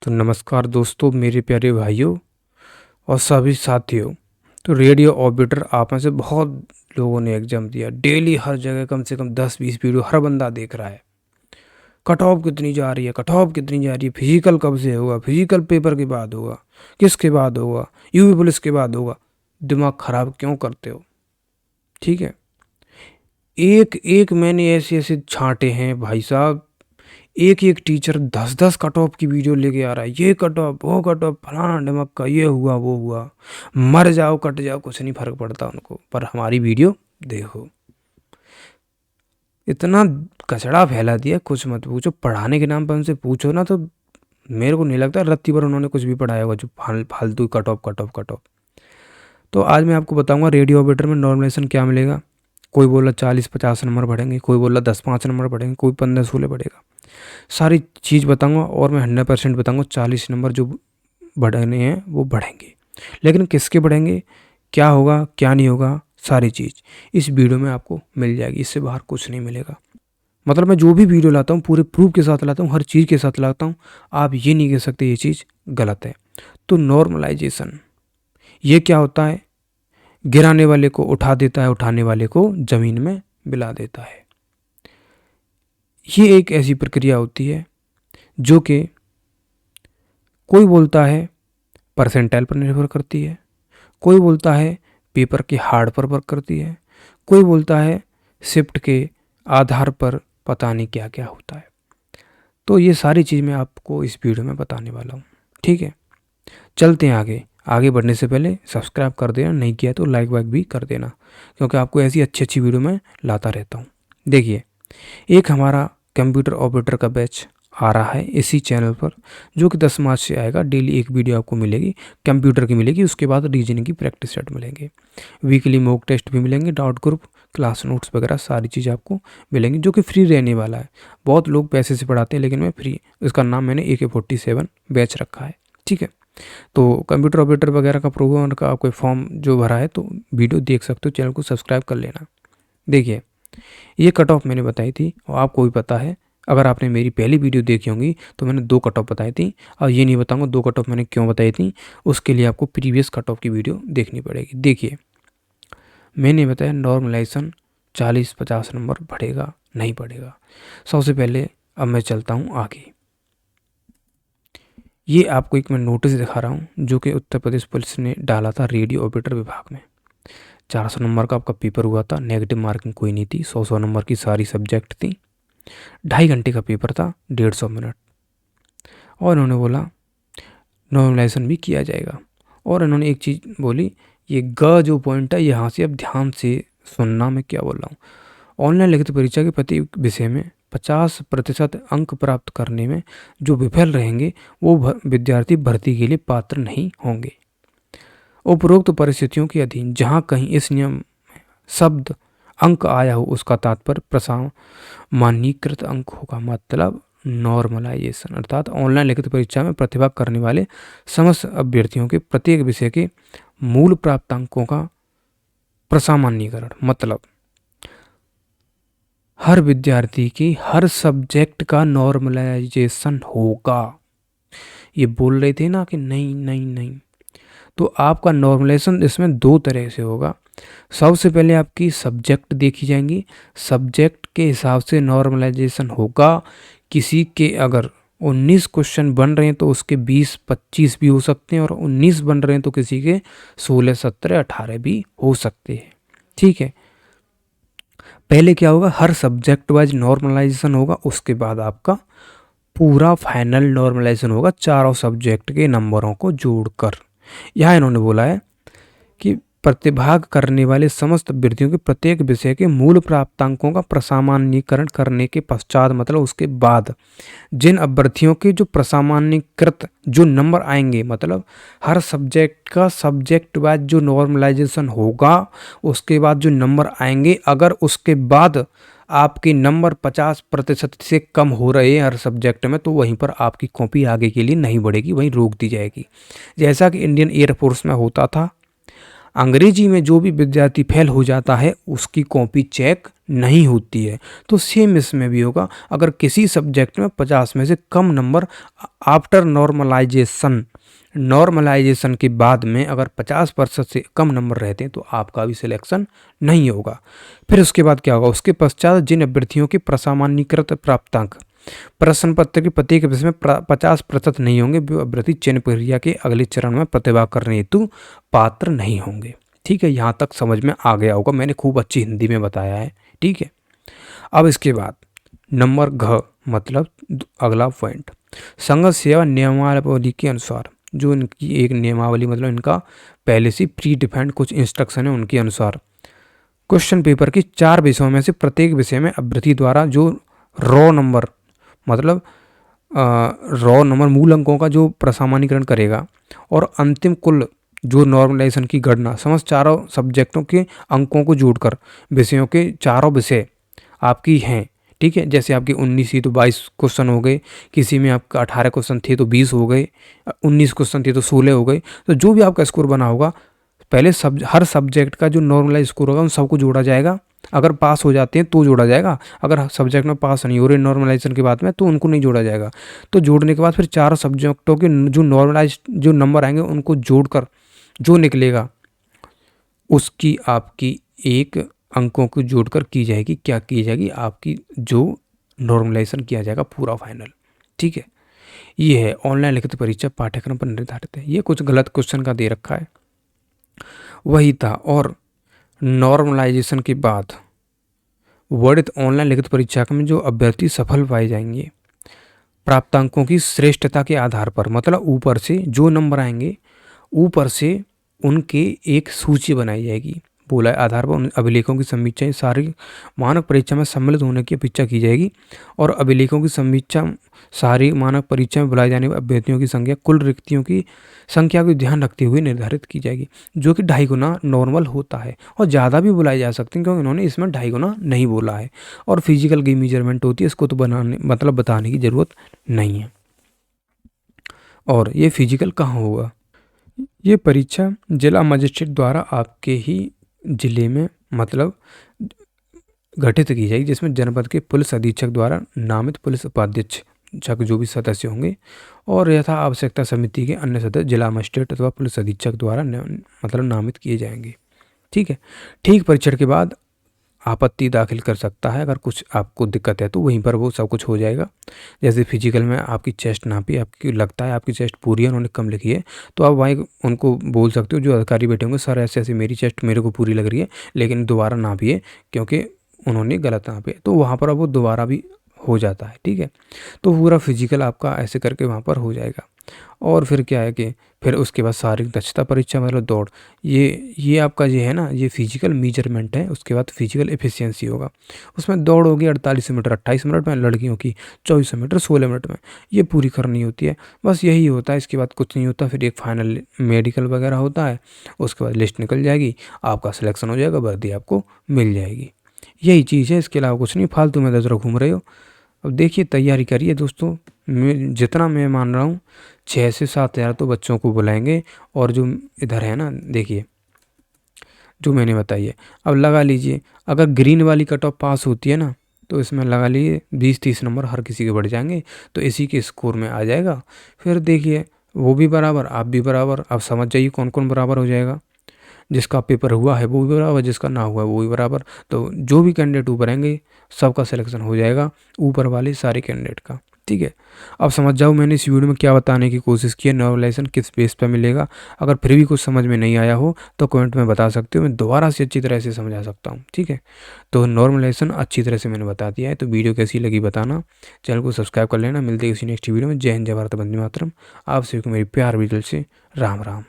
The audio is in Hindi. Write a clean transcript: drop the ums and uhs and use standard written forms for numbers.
तो नमस्कार दोस्तों, मेरे प्यारे भाइयों और सभी साथियों। तो रेडियो ऑर्बिटर आप में से बहुत लोगों ने एग्जाम दिया। डेली हर जगह कम से कम 10-20 वीडियो हर बंदा देख रहा है। कट ऑफ कितनी जा रही है, कट ऑफ कितनी जा रही है, फिजिकल कब से होगा, फिजिकल पेपर के बाद होगा, किसके बाद होगा, यूपी पुलिस के बाद होगा। दिमाग खराब क्यों करते हो? ठीक है, एक एक मैंने ऐसे ऐसे छांटे हैं भाई साहब। एक एक टीचर 10-10 कट ऑफ की वीडियो लेके आ रहा है। ये कट ऑफ, वो कट ऑफ, फलाना ढिमक का, ये हुआ वो हुआ। मर जाओ कट जाओ कुछ नहीं फर्क पड़ता उनको, पर हमारी वीडियो देखो। इतना कचड़ा फैला दिया, कुछ मत पूछो। पढ़ाने के नाम पर उनसे पूछो ना तो मेरे को नहीं लगता रत्ती भर उन्होंने कुछ भी पढ़ाया होगा जो फालतू cut off cut off cut off. तो आज मैं आपको बताऊंगा रेडियो ऑपरेटर में नॉर्मलाइजेशन क्या मिलेगा। कोई बोला 40-50 नंबर बढ़ेंगे, कोई बोला 10-5 नंबर बढ़ेंगे, कोई 15-16 बढ़ेगा। सारी चीज़ बताऊंगा और मैं 100% बताऊंगा 40 नंबर जो बढ़ने हैं वो बढ़ेंगे। लेकिन किसके बढ़ेंगे, क्या होगा क्या नहीं होगा, सारी चीज़ इस वीडियो में आपको मिल जाएगी। इससे बाहर कुछ नहीं मिलेगा। मतलब मैं जो भी वीडियो लाता हूँ पूरे प्रूफ के साथ लाता हूँ, हर चीज़ के साथ लाता हूँ। आप ये नहीं कह सकते ये चीज़ गलत है। तो नॉर्मलाइजेशन ये क्या होता है? गिराने वाले को उठा देता है, उठाने वाले को ज़मीन में मिला देता है। ये एक ऐसी प्रक्रिया होती है जो कि कोई बोलता है परसेंटाइल पर निर्भर करती है, कोई बोलता है पेपर के हार्ड पर वर्क करती है, कोई बोलता है शिफ्ट के आधार पर, पता नहीं क्या क्या होता है। तो ये सारी चीज़ मैं आपको इस वीडियो में बताने वाला हूँ। ठीक है, चलते हैं आगे। आगे बढ़ने से पहले सब्सक्राइब कर देना, नहीं किया तो लाइक वाइक भी कर देना, क्योंकि आपको ऐसी अच्छी अच्छी वीडियो मैं लाता रहता हूँ। देखिए, एक हमारा कंप्यूटर ऑपरेटर का बैच आ रहा है इसी चैनल पर, जो कि 10 मार्च से आएगा। डेली एक वीडियो आपको मिलेगी, कंप्यूटर की मिलेगी। उसके बाद रीजनिंग की प्रैक्टिस सेट मिलेंगे, वीकली मॉक टेस्ट भी मिलेंगे, डाउट ग्रुप, क्लास नोट्स वगैरह सारी चीज़ें आपको मिलेंगी, जो कि फ्री रहने वाला है। बहुत लोग पैसे से पढ़ाते हैं, लेकिन मैं फ्री, इसका नाम मैंने AK47 बैच रखा है। ठीक है, तो कंप्यूटर ऑपरेटर वगैरह का प्रोग्राम का कोई फॉर्म जो भरा है तो वीडियो देख सकते हो, चैनल को सब्सक्राइब कर लेना। देखिए, ये कट ऑफ मैंने बताई थी और आपको भी पता है। अगर आपने मेरी पहली वीडियो देखी होंगी तो मैंने 2 कट ऑफ बताई थी, और ये नहीं बताऊंगा 2 कट ऑफ मैंने क्यों बताई थी। उसके लिए आपको प्रीवियस कट ऑफ की वीडियो देखनी पड़ेगी। देखिए, मैंने बताया नॉर्मलाइजेशन 40-50 नंबर बढ़ेगा नहीं बढ़ेगा। सबसे पहले अब मैं चलता हूँ आगे। ये आपको एक मैं नोटिस दिखा रहा हूँ जो कि उत्तर प्रदेश पुलिस ने डाला था रेडियो ऑपरेटर विभाग में। 400 नंबर का आपका पेपर हुआ था, नेगेटिव मार्किंग कोई नहीं थी, 100 नंबर की सारी सब्जेक्ट थी। 2.5 घंटे का पेपर था, 150 मिनट। और इन्होंने बोला नॉर्मलाइजेशन भी किया जाएगा। और इन्होंने एक चीज़ बोली, ये ग जो पॉइंट है यहाँ से अब ध्यान से सुनना मैं क्या बोल रहा हूँ। ऑनलाइन लिखित परीक्षा के प्रत्येक विषय में 50% अंक प्राप्त करने में जो विफल रहेंगे वो विद्यार्थी भर्ती के लिए पात्र नहीं होंगे। उपरोक्त परिस्थितियों के अधीन जहाँ कहीं इस नियम शब्द अंक आया हो उसका तात्पर्य प्रसामान्यीकृत अंक होगा। मतलब नॉर्मलाइजेशन अर्थात ऑनलाइन लिखित परीक्षा में प्रतिभा करने वाले समस्त अभ्यर्थियों के प्रत्येक विषय के मूल प्राप्तांकों का प्रसामान्यीकरण। मतलब हर विद्यार्थी की हर सब्जेक्ट का नॉर्मलाइजेशन होगा। ये बोल रहे थे ना कि नहीं नहीं नहीं, तो आपका नॉर्मलाइजेशन इसमें 2 तरह से होगा। सबसे पहले आपकी सब्जेक्ट देखी जाएंगी, सब्जेक्ट के हिसाब से नॉर्मलाइजेशन होगा। किसी के अगर 19 क्वेश्चन बन रहे हैं तो उसके 20-25 भी हो सकते हैं, और 19 बन रहे हैं तो किसी के 16-17-18 भी हो सकते हैं। ठीक है, पहले क्या होगा, हर सब्जेक्ट वाइज नॉर्मलाइजेशन होगा, उसके बाद आपका पूरा फाइनल नॉर्मलाइजेशन होगा चारों सब्जेक्ट के नंबरों को जोड़कर। यहाँ इन्होंने बोला है कि प्रतिभाग करने वाले समस्त अभ्यर्थियों के प्रत्येक विषय के मूल प्राप्तांकों का प्रसामान्यीकरण करने के पश्चात, मतलब उसके बाद जिन अभ्यर्थियों के जो प्रसामान्यीकृत जो नंबर आएंगे, मतलब हर सब्जेक्ट का सब्जेक्ट वाइज जो नॉर्मलाइजेशन होगा उसके बाद जो नंबर आएंगे, अगर उसके बाद आपके नंबर 50% से कम हो रहे हैं हर सब्जेक्ट में, तो वहीं पर आपकी कॉपी आगे के लिए नहीं बढ़ेगी, वहीं रोक दी जाएगी। जैसा कि इंडियन एयरफोर्स में होता था, अंग्रेजी में जो भी विद्यार्थी फेल हो जाता है उसकी कॉपी चेक नहीं होती है। तो सेम इसमें भी होगा, अगर किसी सब्जेक्ट में 50 में से कम नंबर आफ्टर नॉर्मलाइजेशन के बाद में अगर 50% से कम नंबर रहते हैं तो आपका भी सिलेक्शन नहीं होगा। फिर उसके बाद क्या होगा, उसके पश्चात जिन अभ्यर्थियों के प्रसामान्यकृत प्राप्तांक प्रश्न पत्र के प्रत्येक विषय में 50% नहीं होंगे, वो अभ्यर्थी चयन प्रक्रिया के अगले चरण में प्रतिभाग करने हेतु पात्र नहीं होंगे। ठीक है, यहाँ तक समझ में आ गया होगा, मैंने खूब अच्छी हिंदी में बताया है। ठीक है, अब इसके बाद नंबर घ मतलब अगला पॉइंट, संघ सेवा नियमावली के अनुसार, जो इनकी एक नियमावली मतलब इनका पहले से प्री डिफाइंड कुछ इंस्ट्रक्शन है, उनके अनुसार क्वेश्चन पेपर के 4 विषयों में से प्रत्येक विषय में अभ्यर्थी द्वारा जो रॉ नंबर मतलब मूल अंकों का जो प्रसामान्यकरण करेगा और अंतिम कुल जो नॉर्मलाइजेशन की गणना समस्त चारों सब्जेक्टों के अंकों को जोड़कर विषयों के चारों विषय आपकी हैं। ठीक है, जैसे आपके 19 थी तो 22 क्वेश्चन हो गए, किसी में आपका 18 क्वेश्चन थे तो 20 हो गए, 19 क्वेश्चन थे तो 16 हो गए। तो जो भी आपका स्कोर बना होगा पहले हर सब्जेक्ट का जो नॉर्मलाइज स्कोर होगा उन सबको जोड़ा जाएगा। अगर पास हो जाते हैं तो जोड़ा जाएगा, अगर सब्जेक्ट में पास नहीं हो रहे नॉर्मलाइजेशन के बाद में तो उनको नहीं जोड़ा जाएगा। तो जोड़ने के बाद फिर चारों सब्जेक्टों के जो नॉर्मलाइज जो नंबर आएंगे उनको जोड़कर जो निकलेगा उसकी आपकी एक अंकों को जोड़कर की जाएगी, क्या की जाएगी, आपकी जो नॉर्मलाइजेशन किया जाएगा पूरा फाइनल। ठीक है, ये है ऑनलाइन लिखित परीक्षा पाठ्यक्रम पर निर्धारित है। ये कुछ गलत क्वेश्चन का दे रखा है, वही था। और नॉर्मलाइजेशन के बाद वर्णित ऑनलाइन लिखित परीक्षा में जो अभ्यर्थी सफल पाए जाएंगे प्राप्तांकों की श्रेष्ठता के आधार पर, मतलब ऊपर से जो नंबर आएंगे ऊपर से उनके एक सूची बनाई जाएगी, बोला है आधार पर उन अभिलेखों की समीक्षा सारी मानक परीक्षा में सम्मिलित होने की अपेक्षा की जाएगी और अभिलेखों की समीक्षा सारी मानक परीक्षा में बुलाए जाने वाले अभ्यर्थियों की संख्या कुल रिक्तियों की संख्या को ध्यान रखते हुए निर्धारित की जाएगी, जो कि 2.5 गुना नॉर्मल होता है। और ज़्यादा भी बुलाए जा सकते हैं क्योंकि इन्होंने इसमें 2.5 गुना नहीं बोला है। और फिजिकल की मेजरमेंट होती है, इसको तो बताने की ज़रूरत नहीं है। और ये फिजिकल कहाँ होगा, ये परीक्षा जिला मजिस्ट्रेट द्वारा आपके ही जिले में मतलब गठित की जाएगी, जिसमें जनपद के पुलिस अधीक्षक द्वारा नामित पुलिस उपाधीक्षक जो भी सदस्य होंगे और यथा आवश्यकता समिति के अन्य सदस्य जिला मजिस्ट्रेट अथवा पुलिस अधीक्षक द्वारा मतलब नामित किए जाएंगे। ठीक है, ठीक परीक्षण के बाद आपत्ति दाखिल कर सकता है, अगर कुछ आपको दिक्कत है तो वहीं पर वो सब कुछ हो जाएगा। जैसे फिजिकल में आपकी चेस्ट नापी, आपकी लगता है आपकी चेस्ट पूरी है, उन्होंने कम लिखी है, तो आप वहीं उनको बोल सकते हो, जो अधिकारी बैठे होंगे, सर ऐसे ऐसे मेरी चेस्ट मेरे को पूरी लग रही है लेकिन दोबारा नापिए क्योंकि उन्होंने गलत नापी है, तो वहाँ पर अब वो दोबारा भी हो जाता है। ठीक है, तो पूरा फिजिकल आपका ऐसे करके वहाँ पर हो जाएगा। और फिर क्या है कि फिर उसके बाद शारीरिक दक्षता परीक्षा मतलब दौड़, ये आपका ये है ना, ये फिजिकल मेजरमेंट है। उसके बाद फिजिकल एफिशिएंसी होगा, उसमें दौड़ होगी 48 मीटर 28 मिनट में, लड़कियों की 24 मीटर 16 मिनट में, ये पूरी करनी होती है। बस यही होता है, इसके बाद कुछ नहीं होता। फिर एक फाइनल मेडिकल वगैरह होता है, उसके बाद लिस्ट निकल जाएगी, आपका सिलेक्शन हो जाएगा, वर्दी आपको मिल जाएगी। यही चीज़ है, इसके अलावा कुछ नहीं। फालतू में 10 घूम रहे हो। अब देखिए तैयारी करिए दोस्तों, जितना मैं मान रहा हूँ 6 से 7 हज़ार तो बच्चों को बुलाएंगे। और जो इधर है ना, देखिए जो मैंने बताई है, अब लगा लीजिए अगर ग्रीन वाली कट ऑफ पास होती है ना तो इसमें लगा लीजिए 20-30 नंबर हर किसी के बढ़ जाएंगे, तो इसी के स्कोर में आ जाएगा। फिर देखिए वो भी बराबर, आप भी बराबर। अब समझ जाइए कौन कौन बराबर हो जाएगा, जिसका पेपर हुआ है वो भी बराबर, जिसका ना हुआ है वो भी बराबर। तो जो भी कैंडिडेट ऊपर आएंगे सबका सिलेक्शन हो जाएगा, ऊपर वाले सारे कैंडिडेट का। ठीक है, अब समझ जाओ मैंने इस वीडियो में क्या बताने की कोशिश की है, नॉर्मलाइजेशन किस बेस पे मिलेगा। अगर फिर भी कुछ समझ में नहीं आया हो तो कमेंट में बता सकते हो, मैं दोबारा से अच्छी तरह से समझा सकता हूँ। ठीक है, तो नॉर्मलाइजेशन अच्छी तरह से मैंने बता दिया है। तो वीडियो कैसी लगी बताना, चैनल को सब्सक्राइब कर लेना। मिलते हैं किसी नेक्स्ट वीडियो में। जय हिंद, जय भारत, वंदे मातरम। आप सभी को मेरी प्यार भी दिल से राम राम।